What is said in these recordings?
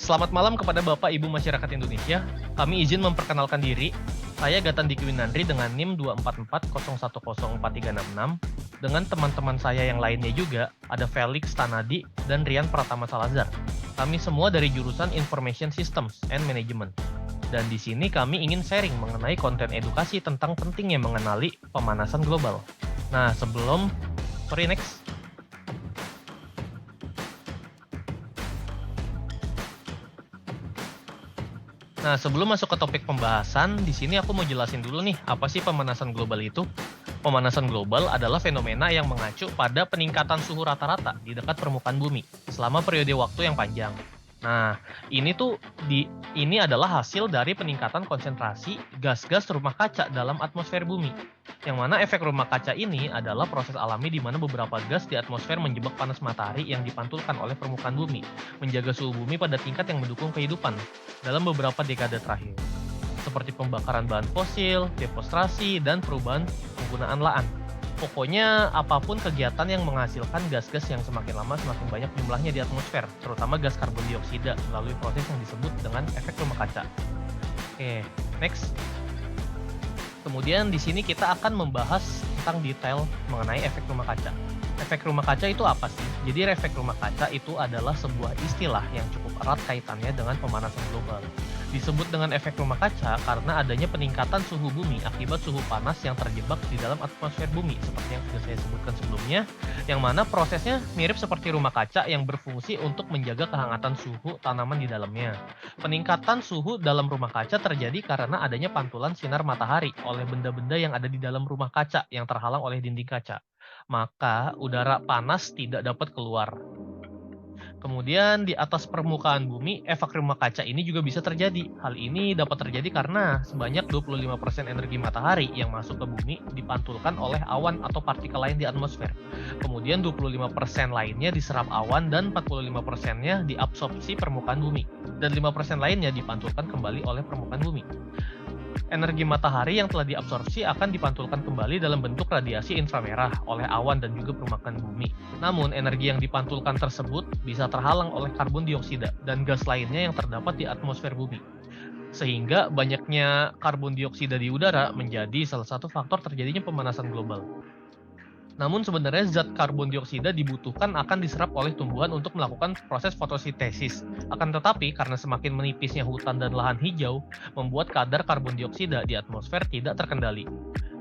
Selamat malam kepada Bapak Ibu masyarakat Indonesia. Kami izin memperkenalkan diri. Saya Gatan Diki Winandri dengan NIM 244010436. Dengan teman-teman saya yang lainnya juga, ada Felix Tanadi dan Rian Pratama Salazar. Kami semua dari jurusan Information Systems and Management. Dan di sini kami ingin sharing mengenai konten edukasi tentang pentingnya mengenali pemanasan global. Nah, next. Nah, sebelum masuk ke topik pembahasan, di sini aku mau jelasin dulu nih, apa sih pemanasan global itu? Pemanasan global adalah fenomena yang mengacu pada peningkatan suhu rata-rata di dekat permukaan bumi selama periode waktu yang panjang. Nah, ini adalah hasil dari peningkatan konsentrasi gas-gas rumah kaca dalam atmosfer bumi. Yang mana efek rumah kaca ini adalah proses alami di mana beberapa gas di atmosfer menjebak panas matahari yang dipantulkan oleh permukaan bumi, menjaga suhu bumi pada tingkat yang mendukung kehidupan dalam beberapa dekade terakhir, seperti pembakaran bahan fosil, deforestasi, dan perubahan penggunaan lahan. Pokoknya apapun kegiatan yang menghasilkan gas-gas yang semakin lama semakin banyak jumlahnya di atmosfer, terutama gas karbon dioksida melalui proses yang disebut dengan efek rumah kaca. Oke, next. Kemudian di sini kita akan membahas tentang detail mengenai efek rumah kaca. Efek rumah kaca itu apa sih? Jadi efek rumah kaca itu adalah sebuah istilah yang cukup erat kaitannya dengan pemanasan global. Disebut dengan efek rumah kaca karena adanya peningkatan suhu bumi akibat suhu panas yang terjebak di dalam atmosfer bumi seperti yang sudah saya sebutkan sebelumnya, yang mana prosesnya mirip seperti rumah kaca yang berfungsi untuk menjaga kehangatan suhu tanaman di dalamnya. Peningkatan suhu dalam rumah kaca terjadi karena adanya pantulan sinar matahari oleh benda-benda yang ada di dalam rumah kaca yang terhalang oleh dinding kaca. Maka udara panas tidak dapat keluar. Kemudian di atas permukaan bumi, efek rumah kaca ini juga bisa terjadi. Hal ini dapat terjadi karena sebanyak 25% energi matahari yang masuk ke bumi dipantulkan oleh awan atau partikel lain di atmosfer. Kemudian 25% lainnya diserap awan dan 45%-nya diabsorpsi permukaan bumi. Dan 5% lainnya dipantulkan kembali oleh permukaan bumi. Energi matahari yang telah diabsorpsi akan dipantulkan kembali dalam bentuk radiasi inframerah oleh awan dan juga permukaan bumi. Namun, energi yang dipantulkan tersebut bisa terhalang oleh karbon dioksida dan gas lainnya yang terdapat di atmosfer bumi. Sehingga banyaknya karbon dioksida di udara menjadi salah satu faktor terjadinya pemanasan global. Namun sebenarnya zat karbon dioksida dibutuhkan akan diserap oleh tumbuhan untuk melakukan proses fotosintesis. Akan tetapi karena semakin menipisnya hutan dan lahan hijau, membuat kadar karbon dioksida di atmosfer tidak terkendali.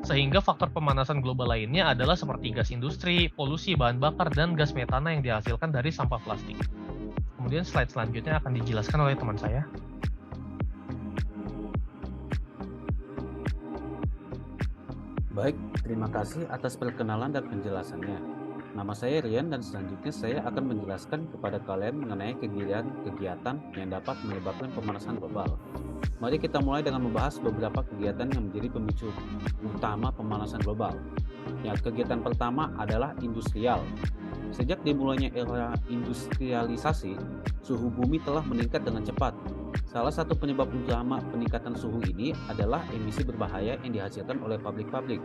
Sehingga faktor pemanasan global lainnya adalah seperti gas industri, polusi bahan bakar, dan gas metana yang dihasilkan dari sampah plastik. Kemudian slide selanjutnya akan dijelaskan oleh teman saya. Baik, terima kasih atas perkenalan dan penjelasannya. Nama saya Rian dan selanjutnya saya akan menjelaskan kepada kalian mengenai kegiatan yang dapat menyebabkan pemanasan global. Mari kita mulai dengan membahas beberapa kegiatan yang menjadi pemicu utama pemanasan global. Ya, kegiatan pertama adalah industrial. Sejak dimulainya era industrialisasi, suhu bumi telah meningkat dengan cepat. Salah satu penyebab utama peningkatan suhu ini adalah emisi berbahaya yang dihasilkan oleh pabrik-pabrik.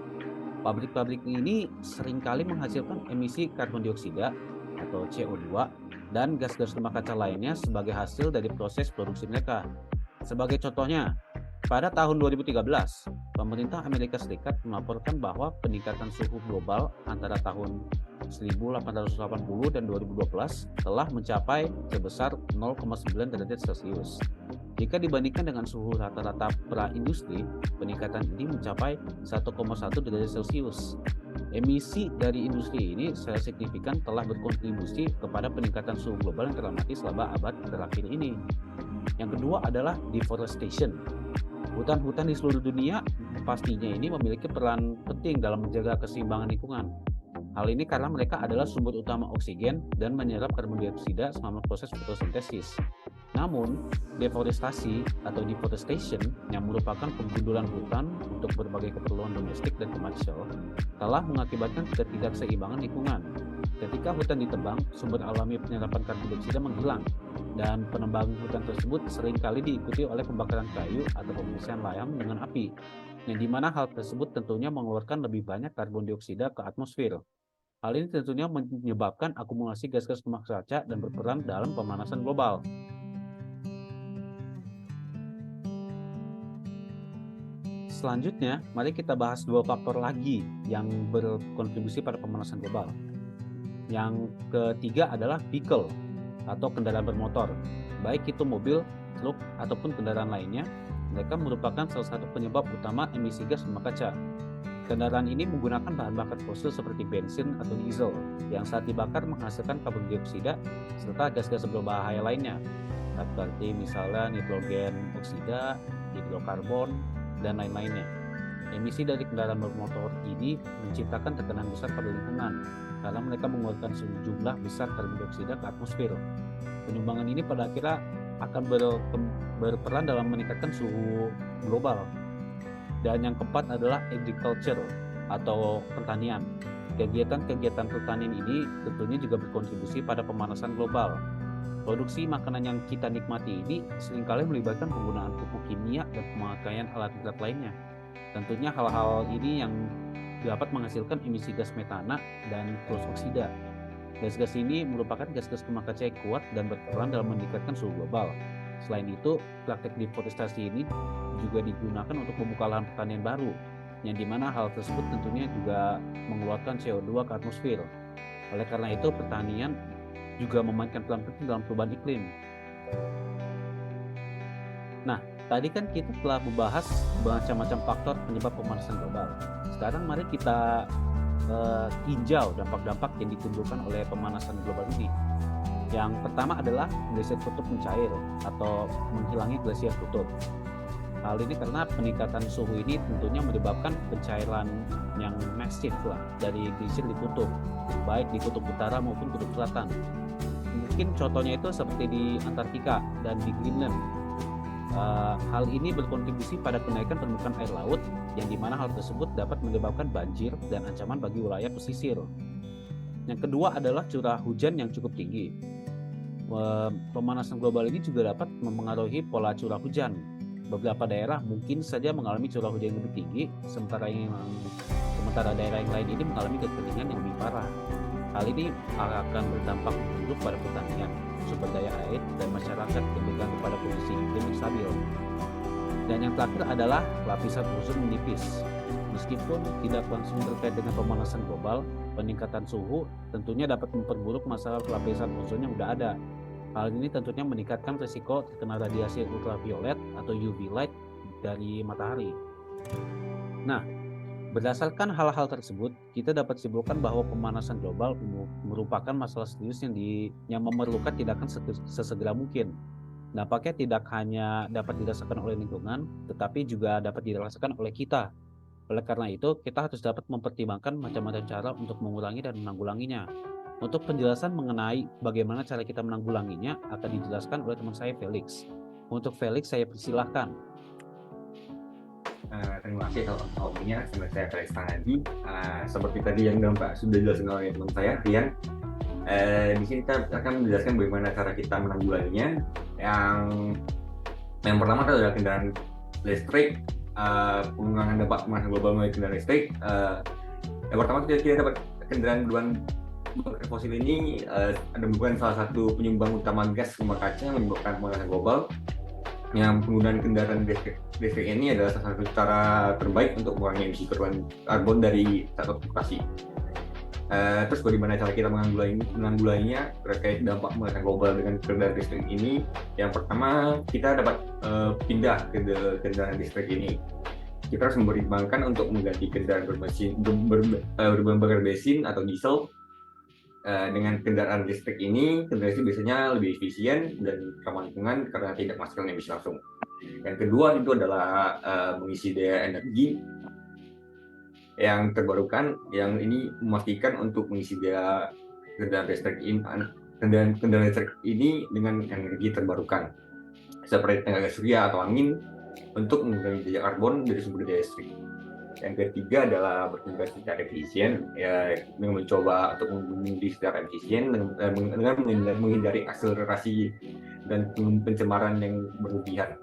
Pabrik-pabrik ini seringkali menghasilkan emisi karbon dioksida atau CO2 dan gas-gas rumah kaca lainnya sebagai hasil dari proses produksi mereka. Sebagai contohnya, pada tahun 2013, pemerintah Amerika Serikat melaporkan bahwa peningkatan suhu global antara tahun 1880 dan 2012 telah mencapai sebesar 0,9 derajat Celcius. Jika dibandingkan dengan suhu rata-rata pra-industri, peningkatan ini mencapai 1,1 derajat Celcius. Emisi dari industri ini secara signifikan telah berkontribusi kepada peningkatan suhu global yang teramati selama abad terakhir ini. Yang kedua adalah deforestation. Hutan-hutan di seluruh dunia pastinya ini memiliki peran penting dalam menjaga keseimbangan lingkungan. Hal ini karena mereka adalah sumber utama oksigen dan menyerap karbon dioksida selama proses fotosintesis. Namun, deforestasi atau deforestation yang merupakan penggundulan hutan untuk berbagai keperluan domestik dan komersial telah mengakibatkan ketidakseimbangan lingkungan. Ketika hutan ditebang, sumber alami penyerapan karbon dioksida menghilang dan penebangan hutan tersebut seringkali diikuti oleh pembakaran kayu atau pengisian lahan dengan api, yang dimana hal tersebut tentunya mengeluarkan lebih banyak karbon dioksida ke atmosfer. Hal ini tentunya menyebabkan akumulasi gas-gas rumah kaca dan berperan dalam pemanasan global. selanjutnya, mari kita bahas dua faktor lagi yang berkontribusi pada pemanasan global. Yang ketiga adalah vehicle atau kendaraan bermotor, baik itu mobil, truk, ataupun kendaraan lainnya. Mereka merupakan salah satu penyebab utama emisi gas rumah kaca. Kendaraan ini menggunakan bahan bakar fosil seperti bensin atau diesel yang saat dibakar menghasilkan karbon dioksida serta gas-gas berbahaya lainnya, seperti misalnya nitrogen oksida, hidrokarbon, dan lain-lainnya. Emisi dari kendaraan bermotor ini menciptakan tekanan besar pada lingkungan karena mereka mengeluarkan sejumlah besar karbon dioksida ke atmosfer. Penyumbangan ini pada akhirnya akan berperan dalam meningkatkan suhu global. Dan yang keempat adalah agriculture atau pertanian. Kegiatan-kegiatan pertanian ini tentunya juga berkontribusi pada pemanasan global. Produksi makanan yang kita nikmati ini seringkali melibatkan penggunaan pupuk kimia dan pemakaian alat berat lainnya. Tentunya hal-hal ini yang dapat menghasilkan emisi gas metana dan plus oksida. Gas-gas ini merupakan gas-gas rumah kaca yang kuat dan berperan dalam meningkatkan suhu global. Selain itu, praktek deforestasi ini juga digunakan untuk membuka lahan pertanian baru, yang dimana hal tersebut tentunya juga mengeluarkan CO2 ke atmosfer. Oleh karena itu, pertanian juga memainkan peran penting dalam perubahan iklim. Nah, tadi kan kita telah membahas macam-macam faktor penyebab pemanasan global. Sekarang mari kita tinjau dampak-dampak yang ditimbulkan oleh pemanasan global ini. Yang pertama adalah glasier kutub mencair atau menghilangi glasier kutub. Hal ini karena peningkatan suhu ini tentunya menyebabkan pencairan yang masif lah dari glasier di kutub, baik di kutub utara maupun kutub selatan. Mungkin contohnya itu seperti di Antartika dan di Greenland. Hal ini berkontribusi pada kenaikan permukaan air laut, yang dimana hal tersebut dapat menyebabkan banjir dan ancaman bagi wilayah pesisir. Yang kedua adalah curah hujan yang cukup tinggi. Pemanasan global ini juga dapat mempengaruhi pola curah hujan. Beberapa daerah mungkin saja mengalami curah hujan yang lebih tinggi, sementara daerah yang lain ini mengalami kekeringan yang lebih parah. Hal ini akan berdampak buruk pada pertanian, sumber daya air, dan masyarakat yang bergantung pada kondisi iklim yang stabil. Dan yang terakhir adalah lapisan ozon menipis. Meskipun tidak langsung terkait dengan pemanasan global, peningkatan suhu tentunya dapat memperburuk masalah lapisan ozon yang sudah ada. Hal ini tentunya meningkatkan risiko terkena radiasi ultraviolet atau UV light dari matahari. Nah, berdasarkan hal-hal tersebut, kita dapat simpulkan bahwa pemanasan global merupakan masalah serius yang memerlukan tindakan sesegera mungkin. Dampaknya tidak hanya dapat dirasakan oleh lingkungan, tetapi juga dapat dirasakan oleh kita. Oleh karena itu, kita harus dapat mempertimbangkan macam-macam cara untuk mengurangi dan menanggulanginya. Untuk penjelasan mengenai bagaimana cara kita menanggulanginya akan dijelaskan oleh teman saya Felix. Untuk Felix, saya persilahkan. Terima kasih atas waktunya. Saya Felix Tanadi. Seperti tadi yang Bapak sudah dijelaskan oleh teman saya, Rian. Di sini kita akan menjelaskan bagaimana cara kita menanggulanginya. Yang pertama adalah kendaraan listrik. Pengurangan dampak pemanasan global melalui kendaraan listrik. Yang pertama kita dapat kendaraan berbahan bakar fosil ini merupakan salah satu penyumbang utama gas rumah kaca yang menyebabkan pemanasan global. Yang penggunaan kendaraan listrik ini adalah salah satu cara terbaik untuk mengurangi emisi karbon dari transportasi. Terus bagaimana cara kita menanggulanginya terkait dampak pemanasan global dengan kendaraan listrik ini? Yang pertama, kita dapat pindah ke kendaraan listrik ini. Kita harus mempertimbangkan untuk mengganti kendaraan berbahan bakar bensin atau diesel dengan kendaraan listrik ini. Kendaraan listrik biasanya lebih efisien dan ramah lingkungan karena tidak menghasilkan emisi langsung. Yang kedua itu adalah mengisi daya energi yang terbarukan, yang ini memastikan untuk mengisi daya kendaraan listrik ini dengan energi terbarukan seperti tenaga surya atau angin untuk mengurangi jejak karbon dari sumber daya listrik. Yang ketiga adalah bertindak secara efisien, dengan mencoba untuk mengundi secara efisien dengan menghindari akselerasi dan pencemaran yang berlebihan,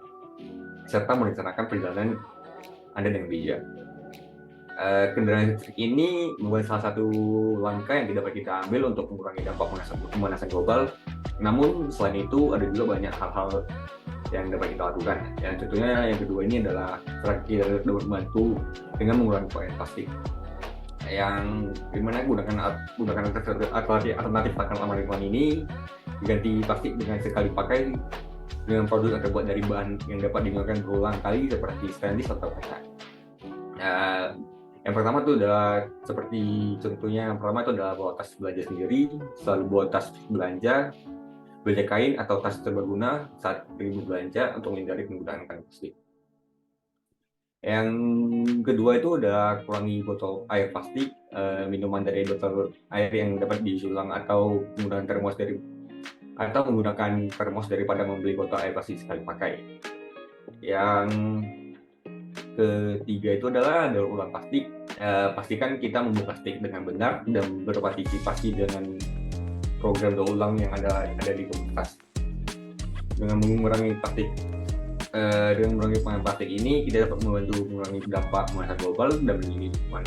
serta merencanakan perjalanan Anda dengan bijak. Kendaraan listrik ini merupakan salah satu langkah yang dapat kita ambil untuk mengurangi dampak pemanasan global. Namun selain itu ada juga banyak hal-hal yang dapat kita lakukan. Yang tentunya yang kedua ini adalah kita dapat membantu dengan mengurangi penggunaan plastik. Yang dimana gunakan alternatif tahan ramah lingkungan ini diganti plastik dengan sekali pakai dengan produk yang terbuat dari bahan yang dapat digunakan berulang kali seperti stainless atau kaca. Yang pertama itu adalah seperti contohnya yang pertama itu adalah bawa tas belanja sendiri, selalu bawa tas belanja kain atau tas serbaguna saat pergi berbelanja untuk menghindari penggunaan kantong plastik. Yang kedua itu udah kurangi botol air plastik, minuman dari botol air yang dapat diisi ulang atau menggunakan termos daripada membeli botol air plastik sekali pakai. Yang ketiga itu adalah daur ulang plastik. Pastikan kita membuang plastik dengan benar dan berpartisipasi dengan program daur ulang yang ada di komunitas. Dengan mengurangi penggunaan plastik ini, kita dapat membantu mengurangi dampak pemanasan global dan melindungi lingkungan.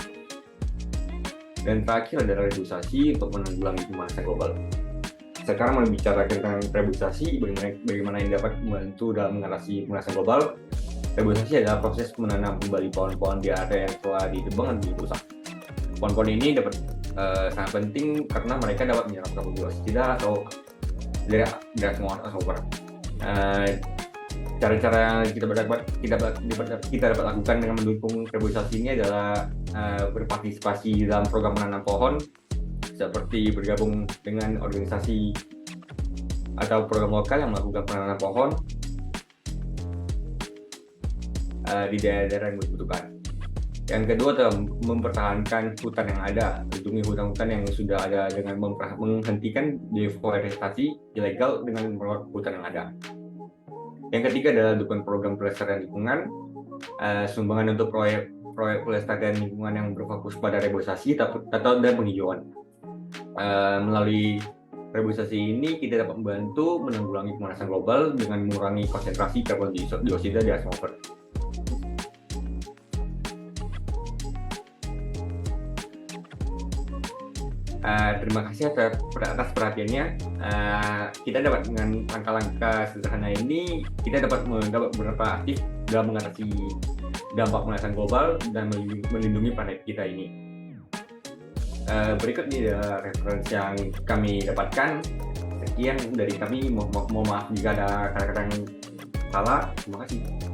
Dan terakhir adalah reboisasi untuk menanggulangi pemanasan global. Sekarang berbicara tentang reboisasi, bagaimana yang dapat membantu dalam mengatasi pemanasan global. Reboisasi adalah proses menanam kembali pohon-pohon di area yang telah ditebang dan dirusak. Pohon-pohon ini dapat sangat penting karena mereka dapat menyerap karbon dioksida atau dari atmosfer. Cara-cara yang kita dapat lakukan dengan mendukung reboisasi ini adalah berpartisipasi dalam program menanam pohon, seperti bergabung dengan organisasi atau program lokal yang melakukan penanaman pohon di daerah-daerah yang membutuhkan. Yang kedua adalah mempertahankan hutan yang ada, lindungi hutan-hutan yang sudah ada dengan menghentikan deforestasi ilegal dengan merawat hutan yang ada. Yang ketiga adalah dukung program pelestarian lingkungan, sumbangan untuk proyek pelestarian lingkungan yang berfokus pada reboisasi dan penghijauan. Melalui reboisasi ini kita dapat membantu menanggulangi pemanasan global dengan mengurangi konsentrasi karbon dioksida di atmosfer. Terima kasih atas perhatiannya. Kita dapat dengan langkah-langkah sederhana ini, kita dapat beberapa aktif dalam mengatasi dampak pemanasan global dan melindungi planet kita ini. Berikut ini adalah referensi yang kami dapatkan. Sekian dari kami, mohon maaf jika ada kata-kata yang salah. Terima kasih.